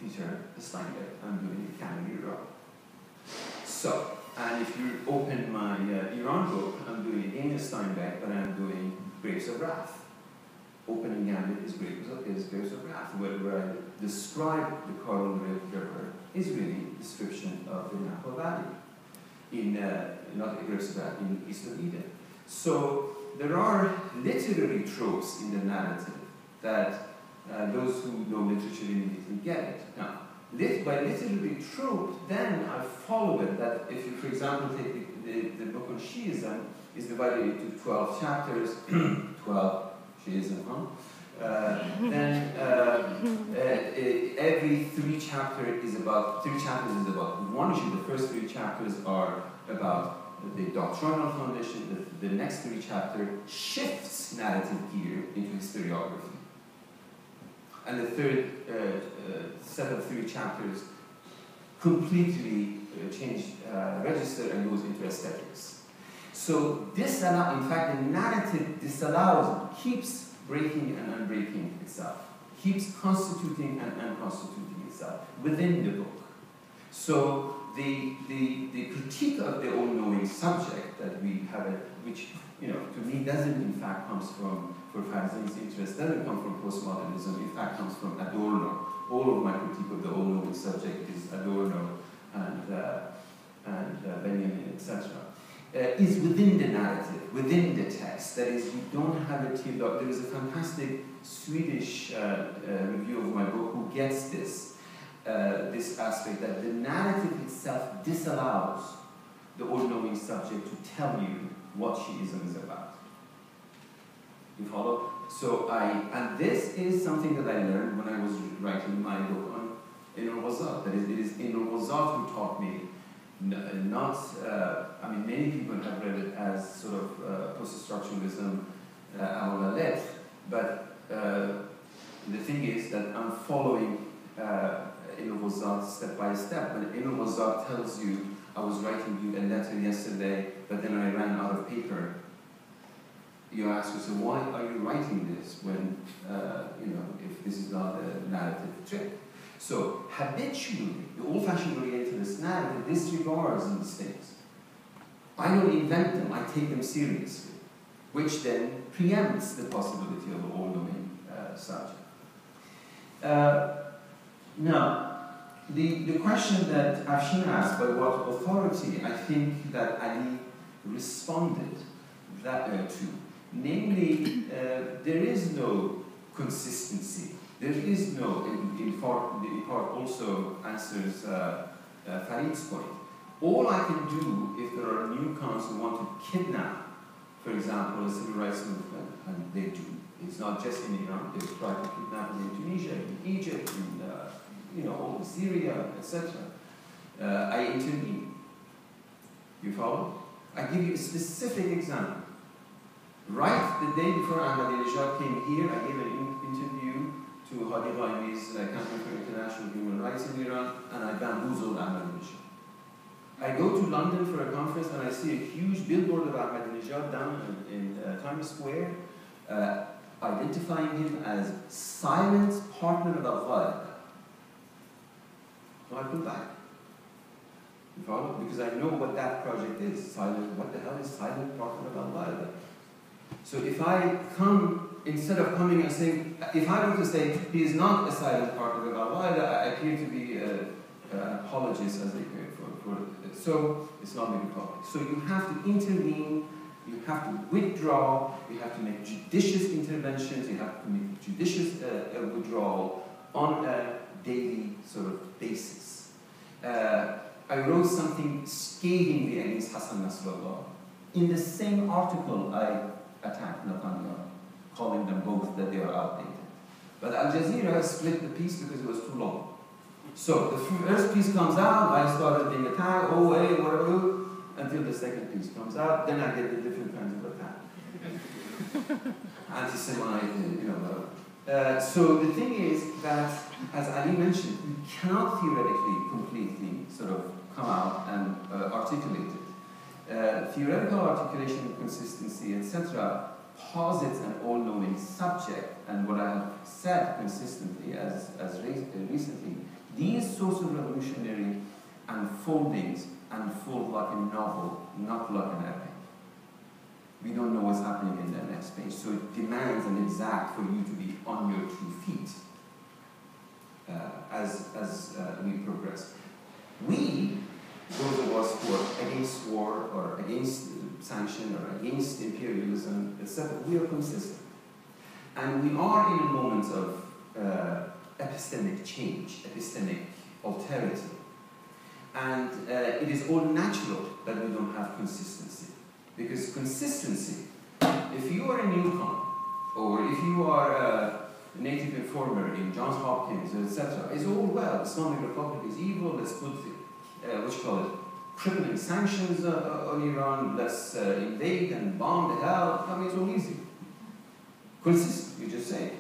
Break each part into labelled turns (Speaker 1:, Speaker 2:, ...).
Speaker 1: Peter Steinbeck. I'm doing Canon Iran. So, and if you open my Iran book, I'm doing again Steinbeck, but I'm doing Grapes of Wrath. Opening gambit is Grapes of Wrath, where I describe the Coral River is really a description of the Napa Valley in not Grapes of Wrath, in Eastern Eden. So there are literary tropes in the narrative that those who know literature immediately get it. Now, by literary trope, then I follow it that if you, for example, take the book on Shiism, is divided into 12 chapters, 12 Shiism, then every three chapters is about one issue. The first three chapters are about the doctrinal foundation. The next three chapters shifts narrative gear into historiography. And the third set of three chapters completely change register and goes into aesthetics. So this, in fact, the narrative disallows, keeps breaking and unbreaking itself, keeps constituting and unconstituting itself within the book. So the critique of the all-knowing subject that we have, which to me doesn't in fact comes from, for Farizi's interest, doesn't come from postmodernism, in fact comes from Adorno. All of my critique of the all-knowing subject is Adorno and Benjamin, etc. Is within the narrative, within the text. That is, you don't have it till there is a fantastic Swedish review of my book who gets this aspect that the narrative itself disallows the all-knowing subject to tell you what Shiism is about. You follow? So and this is something that I learned when I was writing my book on Enor Wazat. That is, it is Enor Wazat who taught me, I mean, many people have read it as sort of post-structuralism, Aulalet, but the thing is that I'm following Enor Wazat step by step. When Enor Wazat tells you, I was writing you a letter yesterday, but then I ran out of paper, you ask yourself, why are you writing this when, if this is not a narrative trick? So, habitually, the old-fashioned Orientalist narrative disregards these things. I don't invent them, I take them seriously, which then preempts the possibility of an all-knowing subject. Now, the question that Afshin asked, by what authority, I think that Ali responded to. Namely, there is no consistency. There is no, in part also answers Farid's point. All I can do if there are newcomers who want to kidnap, for example, a civil rights movement, and they do. It's not just in Iran, they try to kidnap in Tunisia, in Egypt, in all Syria, etc. I intervene. You follow? I give you a specific example. Right the day before Ahmadinejad came here, I gave an interview to Hadi Ghaimi's Campaign for International Human Rights in Iran, and I bamboozled Ahmadinejad. I go to London for a conference and I see a huge billboard of Ahmadinejad down in Times Square, identifying him as silent partner of Al-Qaeda. So I pull back. You follow? Because I know what that project is. Silent. What the hell is silent partner of Al-Qaeda? So if I come, instead of coming and saying, if I were to say he is not a silent partner of Al-Qaeda, I appear to be an apologist, as they call it, so it's not making public. So you have to intervene, you have to withdraw, you have to make judicious interventions, you have to make judicious withdrawal on a daily sort of basis. I wrote something scathingly against Hassan Nasrallah. In the same article, I attacked Netanyahu, calling them both that they are outdated. But Al Jazeera split the piece because it was too long. So the first piece comes out, I started being attacked, whatever, until the second piece comes out, then I get the different kinds of attack. Anti-Semite, whatever. So the thing is that, as Ali mentioned, you cannot theoretically completely sort of come out and articulate it. Theoretical articulation, consistency, etc., posits an all-knowing subject, and what I have said consistently as recently, These sorts of revolutionary unfoldings unfold like a novel, not like an epic. We don't know what's happening in the next page, so it demands an exact for you to be on your 2 feet as we progress. We, those of us who are against war or against sanction or against imperialism, etc., we are consistent. And we are in a moment of epistemic change, epistemic alterity. And it is all natural that we don't have consistency. Because consistency, if you are a newcomer, or if you are a native informer in Johns Hopkins, etc., is all well. The Islamic Republic is evil, let's put, crippling sanctions on Iran, let's invade and bomb the hell. I mean, it's all easy. Consistent, you just say.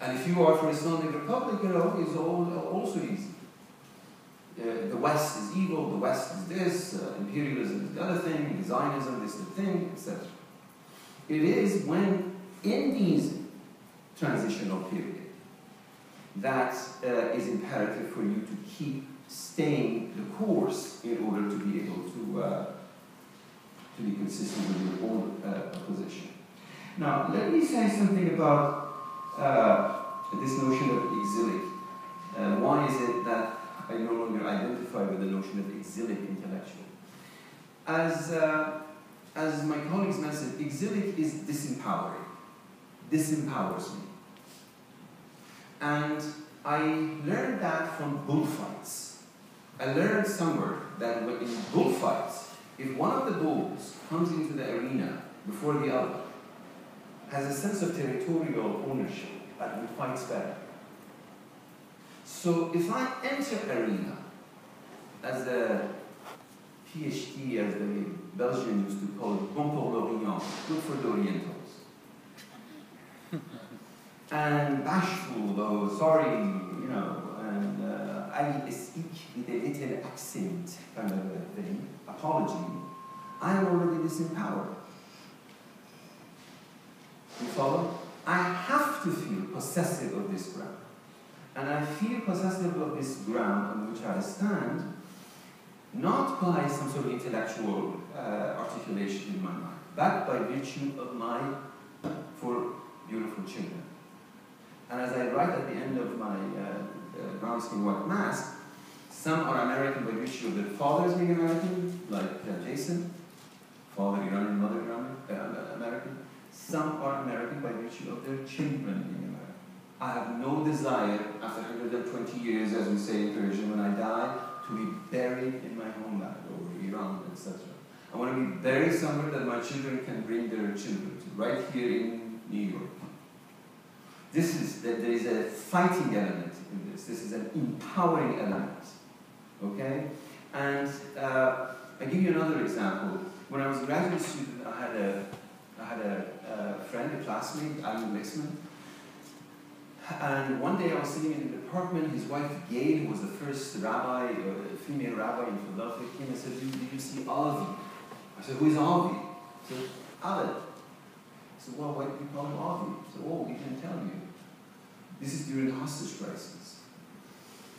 Speaker 1: And if you are for Islamic Republic, it's also easy. The West is evil, the West is this, imperialism is the other thing, Zionism is the thing, etc. It is when, in these transitional period, that is imperative for you to keep staying the course in order to be able to be consistent with your own position. Now, let me say something about this notion of exilic. Why is it that I no longer identify with the notion of exilic intellectual? As my colleagues mentioned, exilic is disempowering. Disempowers me. And I learned that from bullfights. I learned somewhere that in bullfights, if one of the bulls comes into the arena before the other, has a sense of territorial ownership, that he fights better. So if I enter arena as a PhD, as the Belgians used to call it, bon pour l'Orient, good for the Orientals, and bashful, though sorry, you know, and I speak with a little accent, kind of a thing, apology, I am already disempowered. You follow? I have to feel possessive of this ground. And I feel possessive of this ground on which I stand, not by some sort of intellectual articulation in my mind, but by virtue of my 4 beautiful children. And as I write at the end of my brown skin white mask, some are American by virtue of their fathers being American, like Jason, father Iranian, mother American. Some are American by virtue of their children being American. I have no desire, after 120 years, as we say in Persian, when I die, to be buried in my homeland, or Iran, etc. I want to be buried somewhere that my children can bring their children to, right here in New York. This is, that there is a fighting element in this. This is an empowering element, okay? And I give you another example. When I was a graduate student, I had a friend, a classmate, Alan Lixman. And one day I was sitting in the department, his wife Gail, who was the first rabbi, female rabbi in Philadelphia, came and said, did you see Avi? I said, who is Avi? He said, Alan. I said, well, why did you call him Avi? He said, oh, we can tell you. This is during the hostage crisis.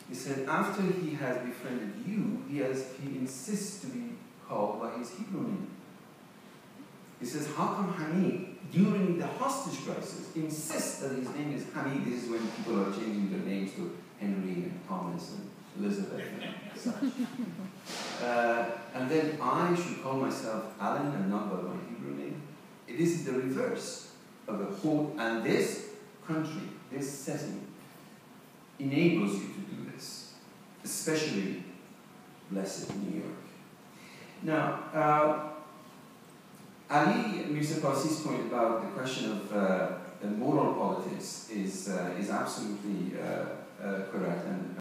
Speaker 1: He said, after he has befriended you, he insists to be called by his Hebrew name. He says, how come Hamid, during the hostage crisis, insists that his name is Hamid? This is when people are changing their names to Henry and Thomas and Elizabeth and such. And then I should call myself Alan and not by my Hebrew name. This is the reverse of the whole, and this country, this setting, enables you to do this, especially blessed New York. Now, Ali Mirza Parsi's point about the question of moral politics is absolutely correct. And